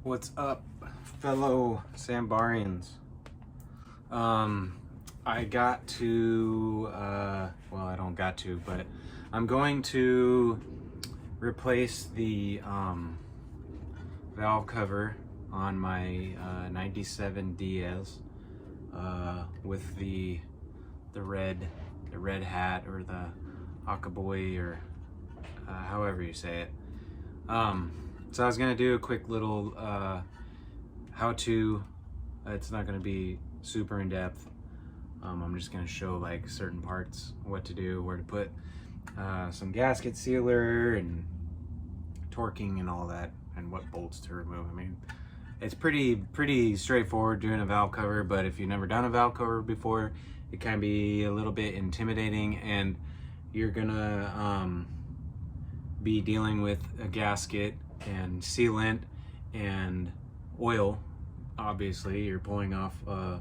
What's up, fellow Sambarians? I got to, well, I don't got to, but I'm going to replace the valve cover on my 97 Diaz with the red hat, or the AKABO, or however you say it. So I was gonna do a quick little how-to. It's not gonna be super in-depth. I'm just gonna show like certain parts, what to do, where to put some gasket sealer and torquing and all that, and what bolts to remove. I mean, it's pretty straightforward doing a valve cover, but if you've never done a valve cover before, it can be a little bit intimidating, and you're gonna be dealing with a gasket and sealant and oil. Obviously, you're pulling off a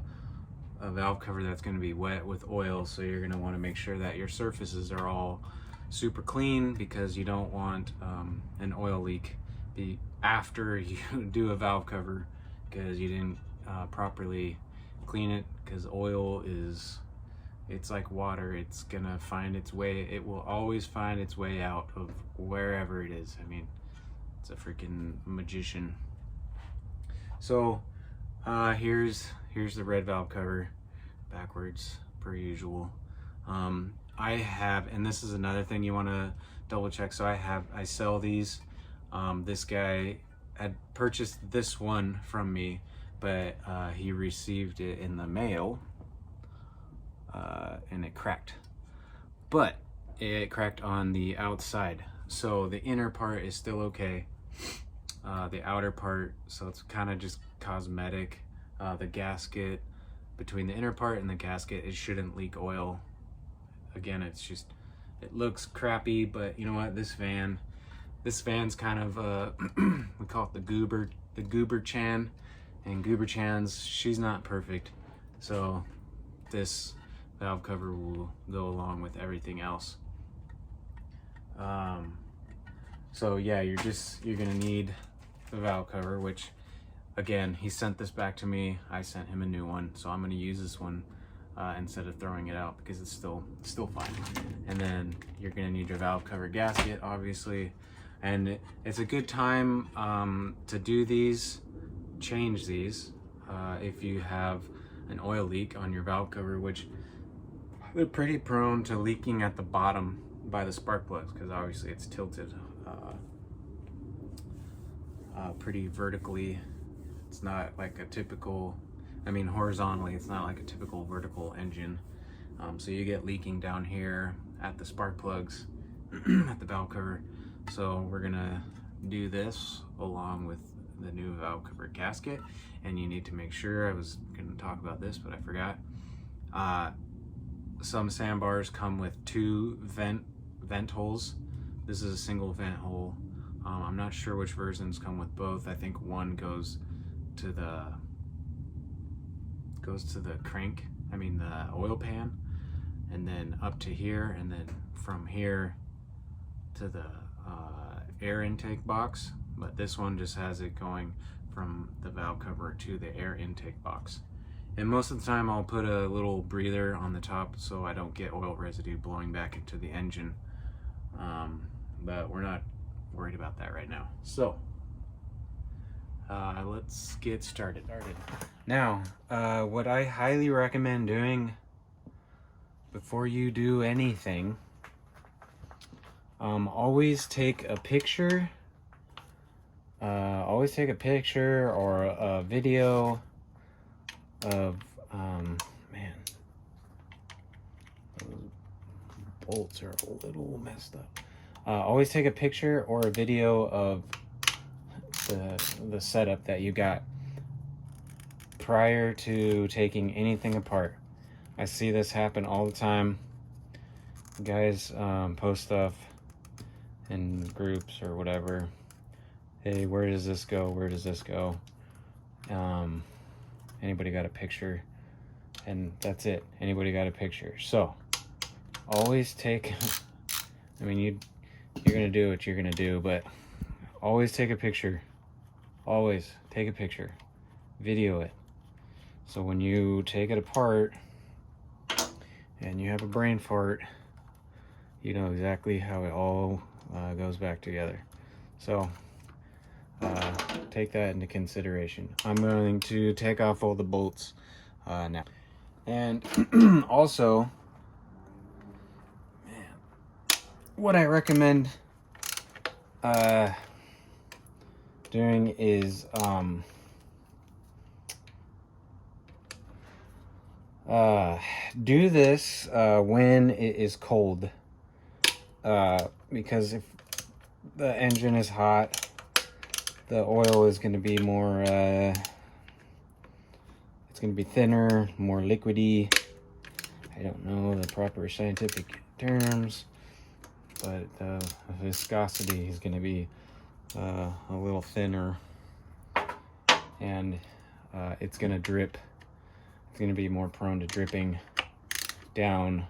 valve cover that's going to be wet with oil, so you're going to want to make sure that your surfaces are all super clean, because you don't want an oil leak after you do a valve cover because you didn't properly clean it. Because oil it's like water. It's gonna find its way. It will always find its way out of wherever it is. I mean, it's a freaking magician. So here's the red valve cover, backwards per usual. I have, and this is another thing you want to double check. So I sell these. This guy had purchased this one from me, but he received it in the mail. And it cracked, but it cracked on the outside, so the inner part is still okay. The outer part, so it's kind of just cosmetic. The gasket, between the inner part and the gasket, it shouldn't leak oil. Again, it's just, it looks crappy, but you know what, this van's kind of we call it the goober chan, and goober chan's, she's not perfect, so this valve cover will go along with everything else. So yeah, you're gonna need the valve cover, which again, he sent this back to me. I sent him a new one, so I'm gonna use this one instead of throwing it out, because it's still fine. And then you're gonna need your valve cover gasket, obviously, and it's a good time to do these, change these if you have an oil leak on your valve cover, which they're pretty prone to leaking at the bottom by the spark plugs, because obviously it's tilted pretty vertically. It's not like a typical, I mean horizontally, it's not like a typical vertical engine. So you get leaking down here at the spark plugs at the valve cover. So we're gonna do this along with the new valve cover gasket, and you need to make sure, I was gonna talk about this but I forgot, some sandbars come with two vent holes. This is a single vent hole. I'm not sure which versions come with both. I think one goes to the crank, I mean the oil pan, and then up to here, and then from here to the air intake box. But this one just has it going from the valve cover to the air intake box. And most of the time I'll put a little breather on the top so I don't get oil residue blowing back into the engine. But we're not worried about that right now. So let's get started. Now, what I highly recommend doing before you do anything, always take a picture. Always take a picture or a video of, man, those bolts are a little messed up. Always take a picture or a video of the setup that you got prior to taking anything apart. I see this happen all the time. Guys post stuff in groups or whatever. Hey, where does this go? Where does this go? Anybody got a picture? And that's it. Anybody got a picture? So always take, I mean, you're gonna do what you're gonna do, but always take a picture always take a picture, video it. So when you take it apart and you have a brain fart, you know exactly how it all goes back together. So take that into consideration. I'm going to take off all the bolts now. And also, man, what I recommend doing is do this when it is cold, because if the engine is hot, the oil is going to be more it's going to be thinner, more liquidy. I don't know the proper scientific terms, but the viscosity is going to be a little thinner, and it's going to drip. It's going to be more prone to dripping down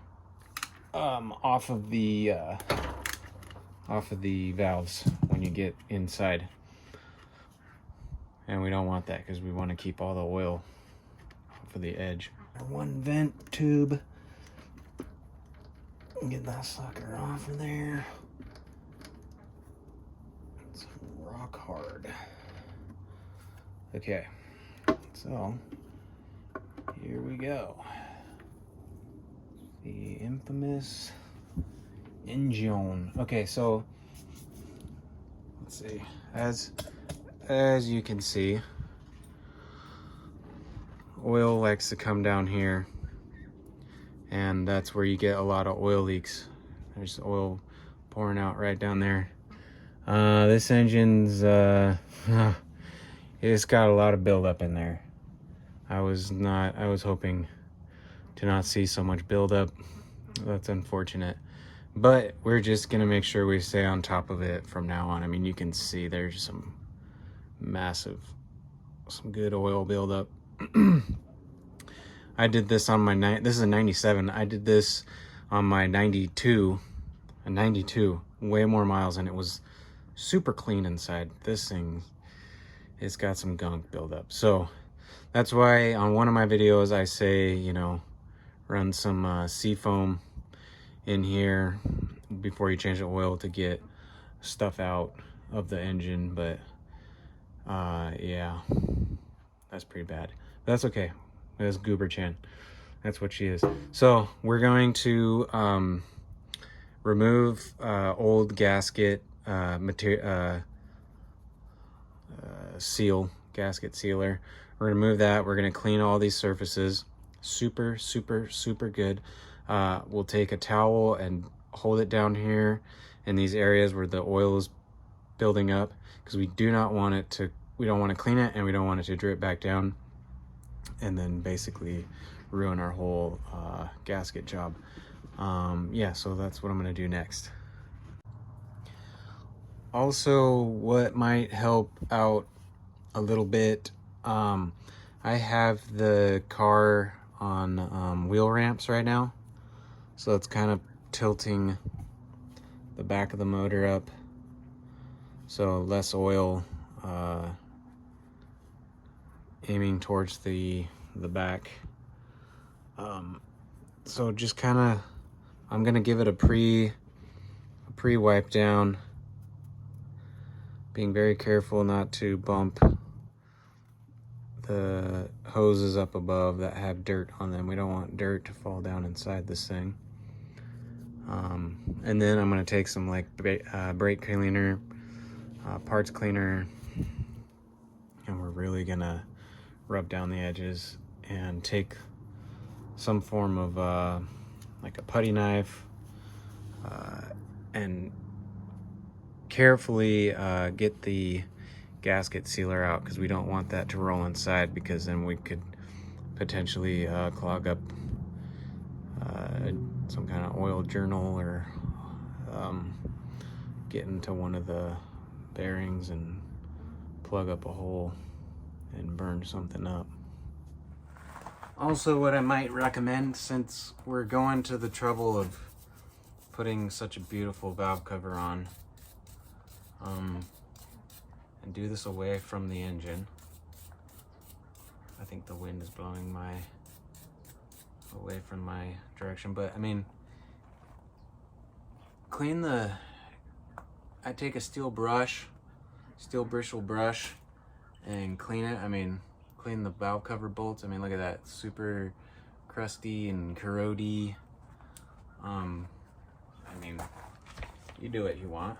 off of the valves when you get inside, and we don't want that because we want to keep all the oil off of the edge. One vent tube. Get that sucker off of there. It's rock hard. Okay, so here we go. The infamous engine. Okay, so let's see. As you can see, oil likes to come down here, and that's where you get a lot of oil leaks. There's oil pouring out right down there. This engine's it's got a lot of buildup in there. I was hoping to not see so much buildup. That's unfortunate, but we're just gonna make sure we stay on top of it from now on. I mean, you can see there's some good oil buildup. I did this on my this is a 97. I did this on my 92, a 92, way more miles, and it was super clean inside. This thing, it's got some gunk buildup. So that's why on one of my videos I say, you know, run some seafoam in here before you change the oil to get stuff out of the engine. But yeah, that's pretty bad. But that's okay. That's Goober Chan. That's what she is. So we're going to remove old gasket seal, gasket sealer. We're gonna move that. We're gonna clean all these surfaces. Super good. We'll take a towel and hold it down here in these areas where the oil is building up, because we do not want it to, we don't want to clean it, and we don't want it to drip back down and then basically ruin our whole gasket job. Yeah, so that's what I'm gonna do next. Also, what might help out a little bit, I have the car on wheel ramps right now, so it's kind of tilting the back of the motor up, so less oil aiming towards the back. So just kind of, I'm gonna give it a pre-wipe down, being very careful not to bump the hoses up above that have dirt on them. We don't want dirt to fall down inside this thing. And then I'm gonna take some like brake cleaner, parts cleaner, and we're really gonna rub down the edges and take some form of like a putty knife and carefully get the gasket sealer out, because we don't want that to roll inside, because then we could potentially clog up some kind of oil journal, or get into one of the bearings and plug up a hole and burn something up. Also, what I might recommend, since we're going to the trouble of putting such a beautiful valve cover on, and do this away from the engine. I think the wind is blowing away from my direction, but I mean, I take a steel bristle brush, and clean it. I mean, clean the valve cover bolts. I mean, look at that, super crusty and corrody. I mean, you do what you want,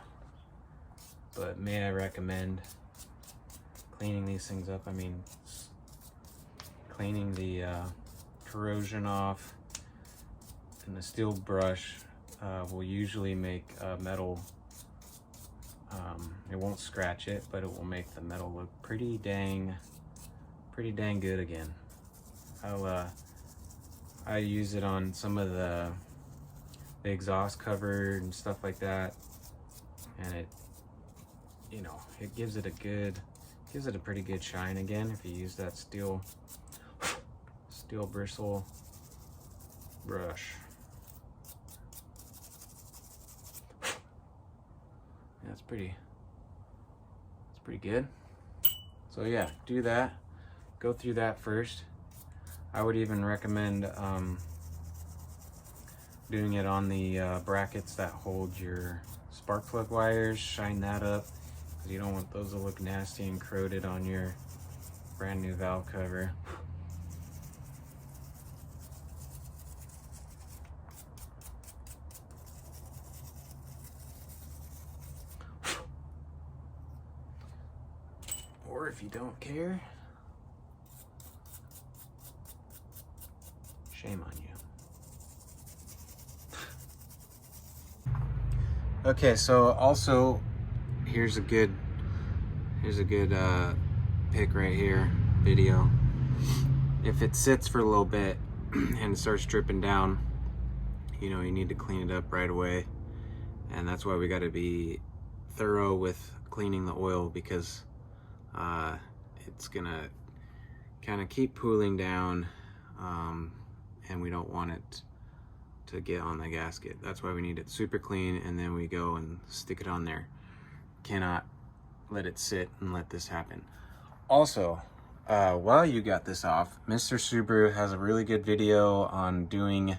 but may I recommend cleaning these things up. I mean, cleaning the corrosion off, and the steel brush will usually make metal, it won't scratch it, but it will make the metal look pretty dang good again. I use it on some of the exhaust cover and stuff like that, and it, you know, it gives it a pretty good shine again if you use that steel bristle brush. Yeah, it's pretty good. So yeah, do that. Go through that first. I would even recommend doing it on the brackets that hold your spark plug wires. Shine that up, because you don't want those to look nasty and corroded on your brand new valve cover. Or if you don't care, shame on you. Okay, so also here's a good pick right here, video. If it sits for a little bit and it starts dripping down, you know, you need to clean it up right away. And that's why we got to be thorough with cleaning the oil, because it's gonna kind of keep pooling down, and we don't want it to get on the gasket. That's why we need it super clean, and then we go and stick it on there. Cannot let it sit and let this happen. Also, while you got this off, Mr. Subaru has a really good video on doing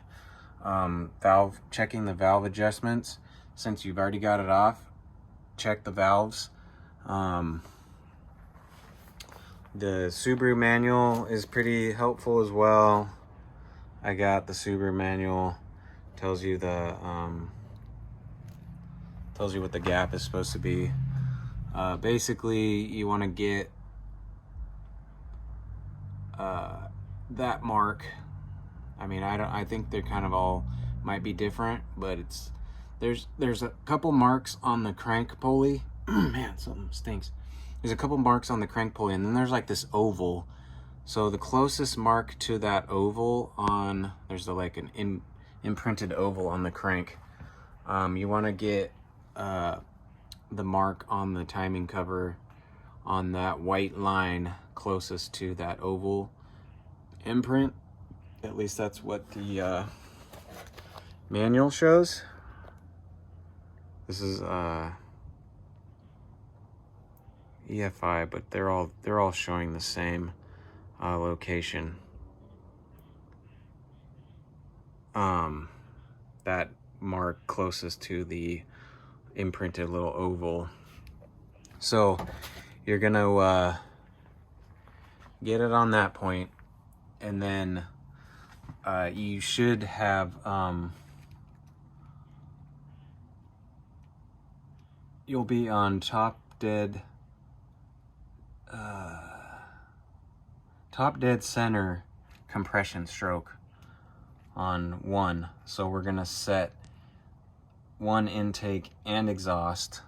checking the valve adjustments. Since you've already got it off, check the valves. The Subaru manual is pretty helpful as well. I got the Subaru manual, tells you what the gap is supposed to be. Basically, you want to get that mark. I mean, I think they're kind of all might be different, but there's a couple marks on the crank pulley. Man, something stinks. There's a couple marks on the crank pulley, and then there's like this oval. So the closest mark to that oval there's like an imprinted oval on the crank. You want to get the mark on the timing cover on that white line closest to that oval imprint. At least that's what the manual shows. This is EFI, but they're all showing the same location. That mark closest to the imprinted little oval. So you're gonna get it on that point, and then you should have you'll be on top dead center compression stroke on 1. So we're gonna set 1 intake and exhaust.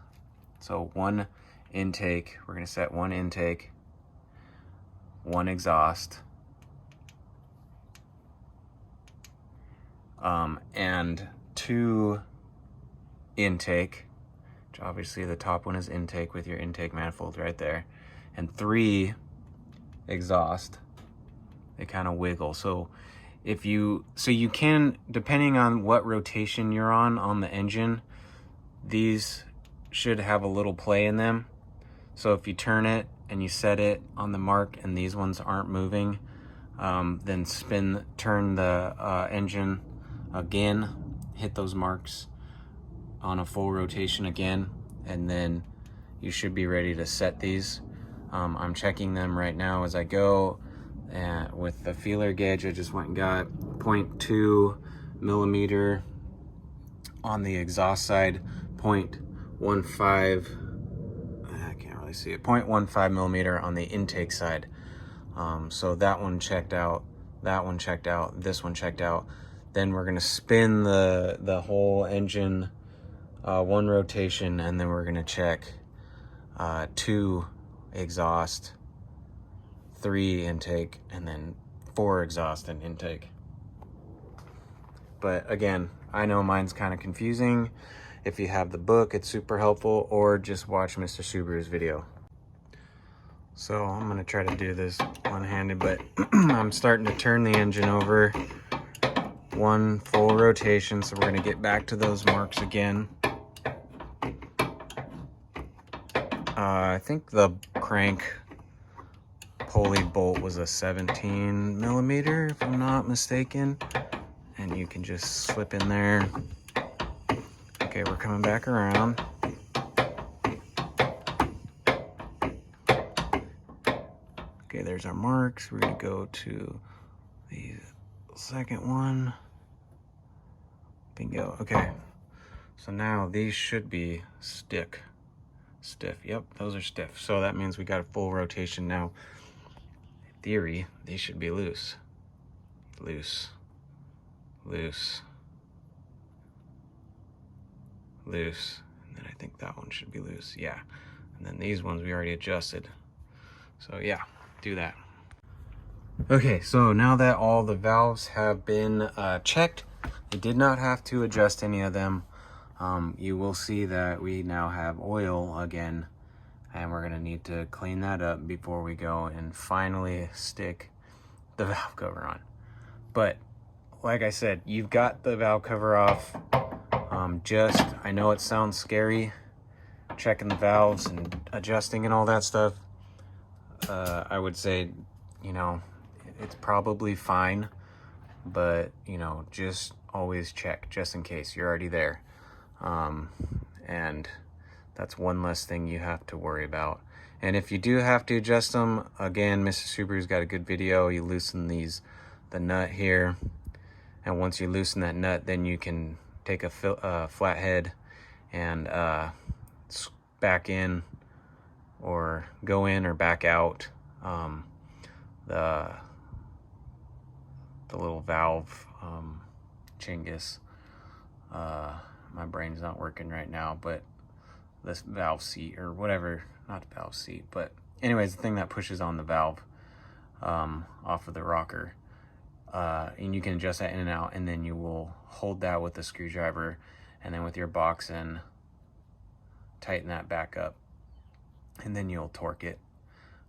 So 1 intake, we're gonna set 1 intake, 1 exhaust, and 2 intake, which obviously the top one is intake with your intake manifold right there, and 3 exhaust. They kind of wiggle. So you can, depending on what rotation you're on the engine, these should have a little play in them. So if you turn it and you set it on the mark and these ones aren't moving, then turn the engine again, hit those marks on a full rotation again, and then you should be ready to set these. I'm checking them right now as I go. With the feeler gauge, I just went and got 0.2 millimeter on the exhaust side, 0.15, I can't really see it, 0.15 millimeter on the intake side. So that one checked out, that one checked out, this one checked out. Then we're gonna spin the whole engine one rotation, and then we're gonna check 2 exhaust, 3 intake, and then 4 exhaust and intake. But again, I know mine's kind of confusing. If you have the book, it's super helpful, or just watch Mr. Subaru's video. So I'm gonna try to do this one-handed, but I'm starting to turn the engine over, 1 full rotation. So we're gonna get back to those marks again. I think the crank pulley bolt was a 17 millimeter, if I'm not mistaken. And you can just slip in there. Okay, we're coming back around. Okay, there's our marks. We're gonna go to the second one. Bingo, okay. So now these should be stiff. Yep, those are stiff. So that means we got a full rotation now. In theory, these should be loose. Loose. Loose. Loose. And then I think that one should be loose. Yeah. And then these ones we already adjusted. So yeah, do that. Okay, so now that all the valves have been checked, you did not have to adjust any of them. You will see that we now have oil again, and we're gonna need to clean that up before we go and finally stick the valve cover on. But like I said, you've got the valve cover off. I know it sounds scary, checking the valves and adjusting and all that stuff. I would say, you know, it's probably fine, but you know, just always check just in case you're already there. And that's one less thing you have to worry about. And if you do have to adjust them, again, Mr. Subaru's got a good video. You loosen the nut here, and once you loosen that nut, then you can take a flathead and back in, or go in or back out the little valve chingus. My brain's not working right now, but this valve seat or whatever, not the valve seat, but anyways, the thing that pushes on the valve off of the rocker. And you can adjust that in and out, and then you will hold that with the screwdriver, and then with your box end, tighten that back up, and then you'll torque it.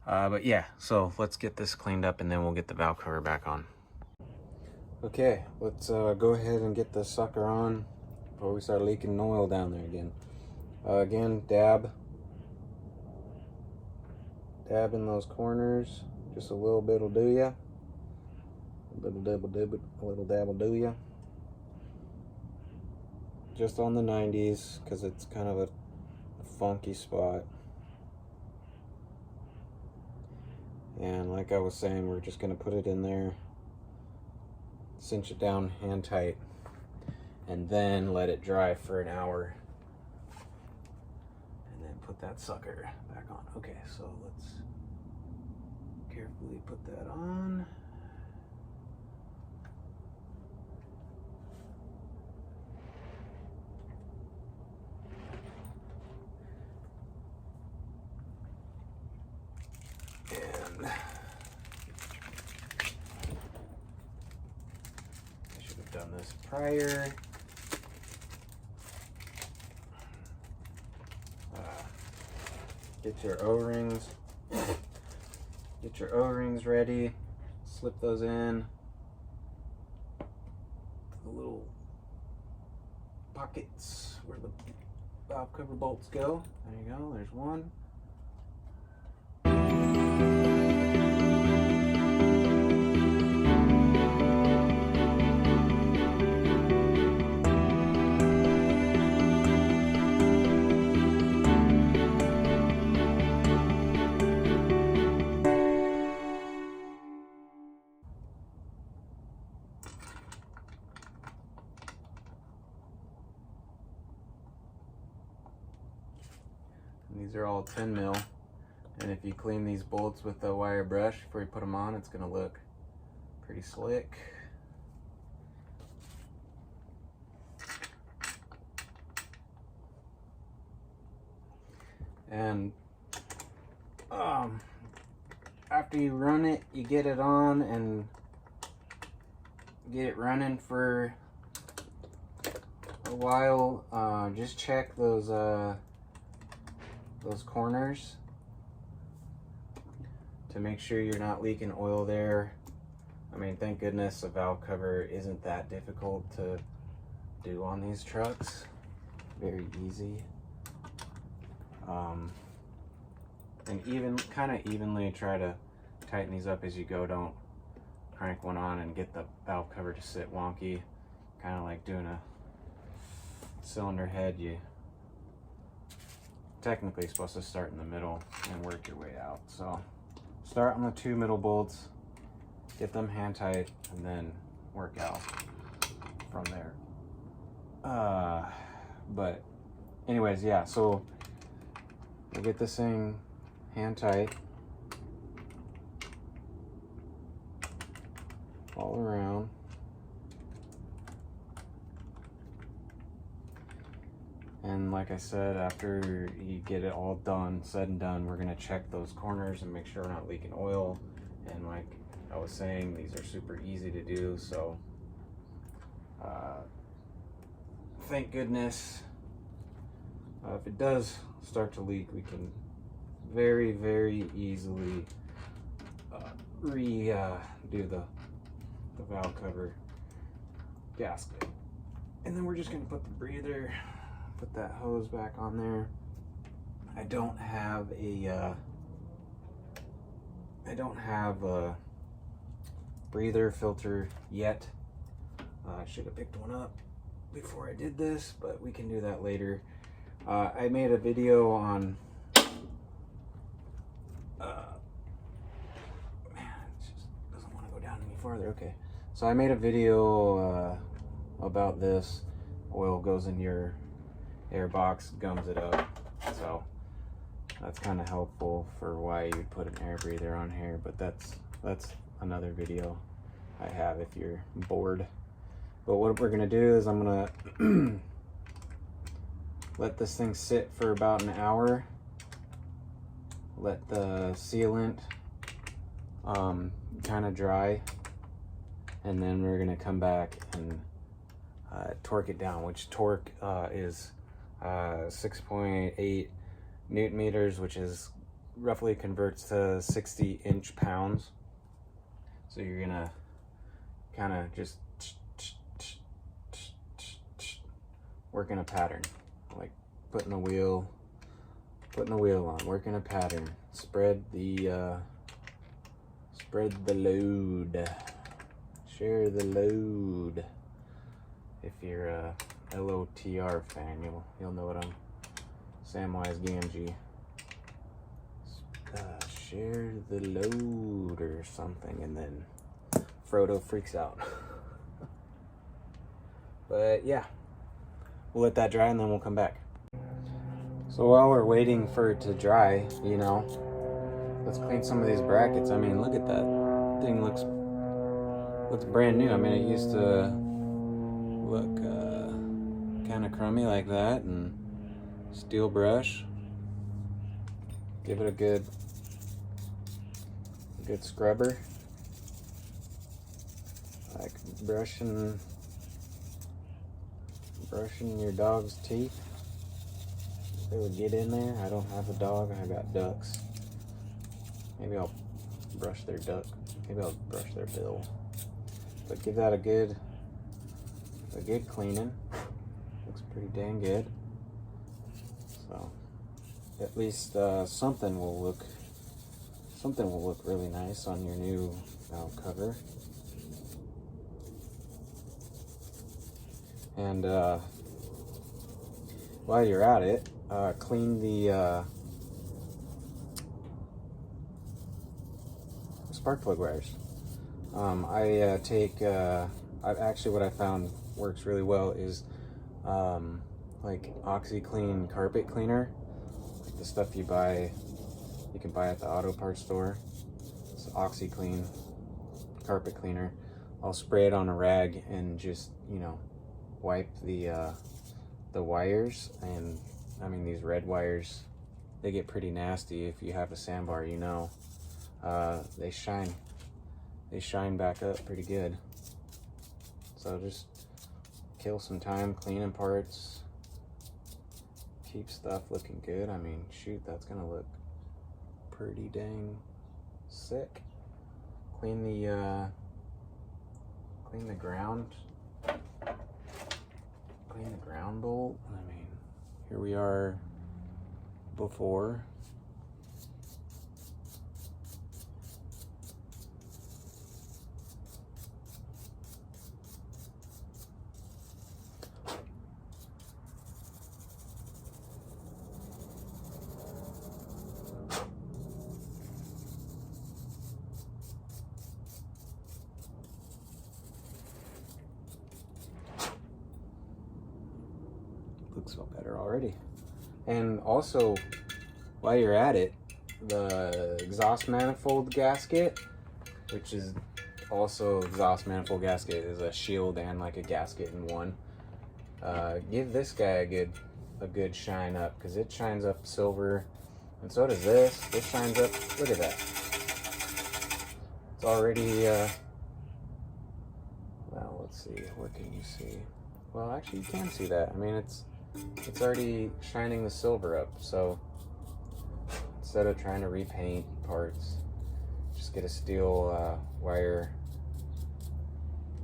But yeah, so let's get this cleaned up, and then we'll get the valve cover back on. Okay, let's go ahead and get the sucker on before we start leaking oil down there again. Again, dab in those corners, just a little bit will do ya. A little dab will do ya. Just on the 90s, because it's kind of a funky spot. And like I was saying, we're just going to put it in there, cinch it down hand tight, and then let it dry for an hour, and then put that sucker back on. Okay, so let's carefully put that on. And I should have done this prior. Get your O-rings. Get your O-rings ready. Slip those in the little pockets where the valve cover bolts go. There you go. There's one. These are all 10 mil, and if you clean these bolts with a wire brush before you put them on, it's gonna look pretty slick. And after you run it, you get it on and get it running for a while. Just check those corners to make sure you're not leaking oil there. I mean, thank goodness a valve cover isn't that difficult to do on these trucks. Very easy. And kind of evenly try to tighten these up as you go. Don't crank one on and get the valve cover to sit wonky. Kind of like doing a cylinder head. You technically supposed to start in the middle and work your way out. So start on the 2 middle bolts, get them hand tight, and then work out from there. But anyways, yeah, so we'll get this thing hand tight all around. And like I said, after you get it all done, said and done, we're gonna check those corners and make sure we're not leaking oil. And like I was saying, these are super easy to do, so thank goodness. If it does start to leak, we can very, very easily redo the valve cover gasket. And then we're just gonna put the breather, put that hose back on there. I don't have a breather filter yet. I should have picked one up before I did this, but we can do that later. I made a video on man, it just doesn't want to go down any farther. Okay, so I made a video about this. Oil goes in your air box, gums it up, so that's kind of helpful for why you'd put an air breather on here, but that's another video I have if you're bored. But what we're gonna do is I'm gonna let this thing sit for about an hour, let the sealant kind of dry, and then we're gonna come back and torque it down, which torque is 6.8 Newton meters, which is roughly converts to 60 inch-pounds. So you're gonna kind of just work in a pattern, like putting a wheel on, working a pattern. Spread the load, share the load. If you're a LOTR fan, you'll know what I'm. Samwise Gamgee. Share the load or something, and then Frodo freaks out. But yeah, we'll let that dry and then we'll come back. So while we're waiting for it to dry, you know, let's clean some of these brackets. I mean, look at that thing, looks brand new. I mean, it used to look kind of crummy like that. And steel brush, give it a good scrubber, like brushing your dog's teeth. They would get in there. I don't have a dog, I got ducks. Maybe I'll brush their bill. But give that a good cleaning. Looks pretty dang good. So at least something will look really nice on your new valve cover. And while you're at it, clean the spark plug wires. Actually what I found works really well is like OxyClean carpet cleaner. the stuff you can buy at the auto parts store. It's OxyClean carpet cleaner. I'll spray it on a rag and just, you know, wipe the wires. And I mean, these red wires, they get pretty nasty. If you have a Sambar, you know, they shine back up pretty good. So just kill some time cleaning parts, keep stuff looking good. I mean, shoot, that's gonna look pretty dang sick. Clean the ground bolt. I mean, here we are before. Looks so better already. And also, while you're at it, the exhaust manifold gasket, which is also exhaust manifold gasket, is a shield and like a gasket in one. Give this guy a good shine up, because it shines up silver, and so does this. This shines up. Look at that. It's already. Well, let's see. What can you see? Well, actually, you can see that. I mean, it's already shining the silver up. So instead of trying to repaint parts, just get a steel wire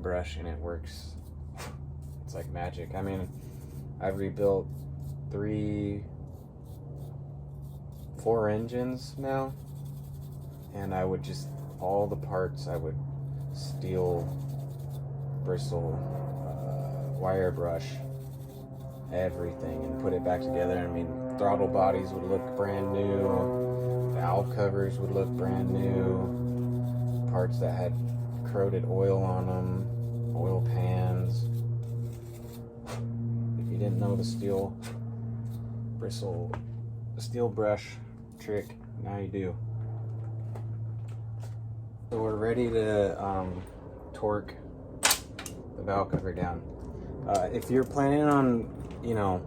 brush and it works. It's like magic. I mean, I've rebuilt 4 engines now, and I would just, all the parts, I would steel bristle wire brush everything and put it back together. I mean, throttle bodies would look brand new, valve covers would look brand new, parts that had corroded oil on them, oil pans. If you didn't know the steel brush trick, now you do. So we're ready to torque the valve cover down. If you're planning on, you know,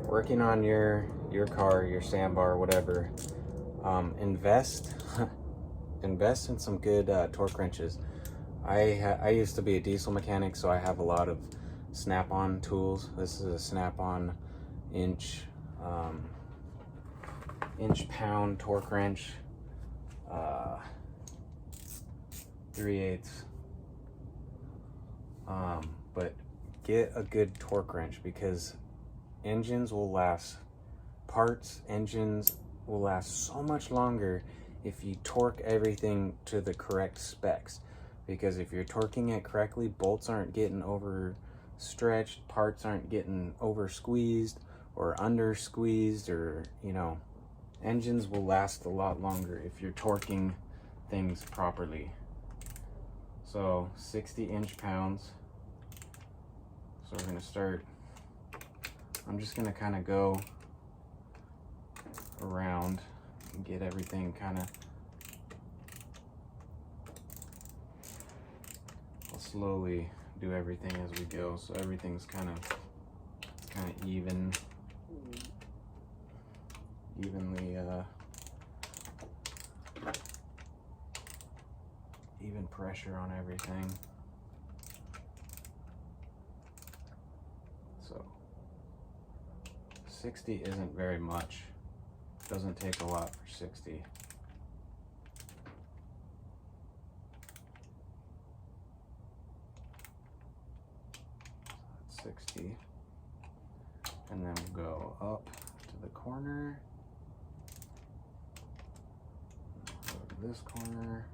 working on your car, your Sambar, whatever, invest in some good torque wrenches. I used to be a diesel mechanic, so I have a lot of snap-on tools. This is a snap-on inch pound torque wrench, 3/8. But get a good torque wrench, because engines will last so much longer if you torque everything to the correct specs. Because if you're torquing it correctly, bolts aren't getting overstretched, parts aren't getting over squeezed or under squeezed, or, you know, engines will last a lot longer if you're torquing things properly. So 60 inch-pounds. So we're gonna start, I'm just gonna kind of go around and get everything kind of, I'll slowly do everything as we go, so everything's kind of evenly even pressure on everything. So 60 isn't very much. Doesn't take a lot for 60. 60. And then we'll go up to the corner. Go to this corner.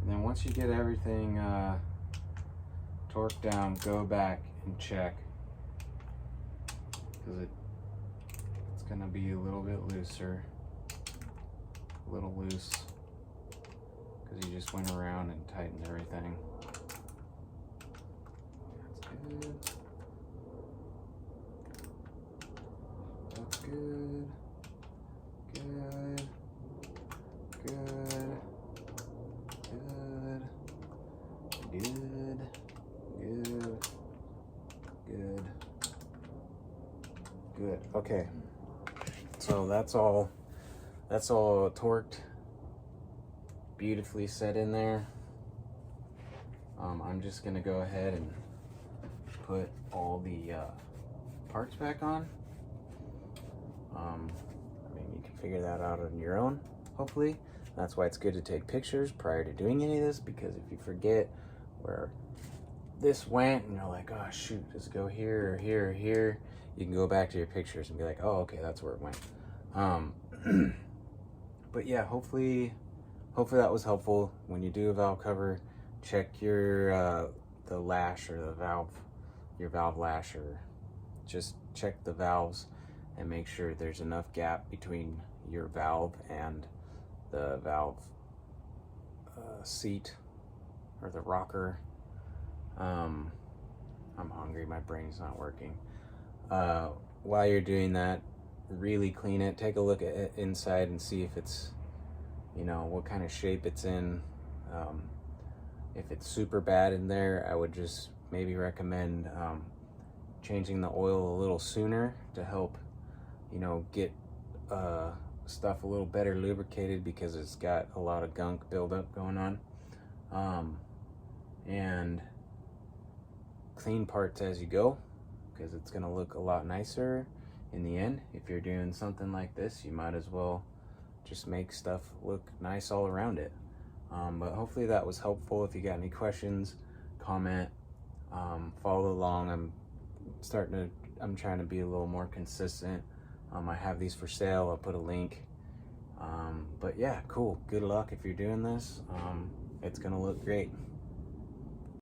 And then once you get everything torqued down, go back and check, because it's gonna be a little bit looser, a little loose, because you just went around and tightened everything. That's good. That's good. Good. Good. Good. Good. Good. Good. Okay. So that's all torqued, beautifully set in there. I'm just gonna go ahead and put all the parts back on. I mean, you can figure that out on your own, hopefully. That's why it's good to take pictures prior to doing any of this, because if you forget where this went and you're like, oh shoot, does it go here or here or here, you can go back to your pictures and be like, oh, okay, that's where it went. But yeah, hopefully that was helpful. When you do a valve cover, check your the lash or the valve, your valve lash, or just check the valves and make sure there's enough gap between your valve and the valve seat or the rocker. I'm hungry, my brain's not working. While you're doing that, really clean it. Take a look at it inside and see if it's, you know, what kind of shape it's in. If it's super bad in there, I would just maybe recommend changing the oil a little sooner to help, you know, get stuff a little better lubricated, because it's got a lot of gunk buildup going on. And clean parts as you go, because it's gonna look a lot nicer in the end. If you're doing something like this, you might as well just make stuff look nice all around it. But hopefully that was helpful. If you got any questions, comment, follow along. I'm trying to be a little more consistent. I have these for sale. I'll put a link. But yeah, cool. Good luck if you're doing this. It's gonna look great.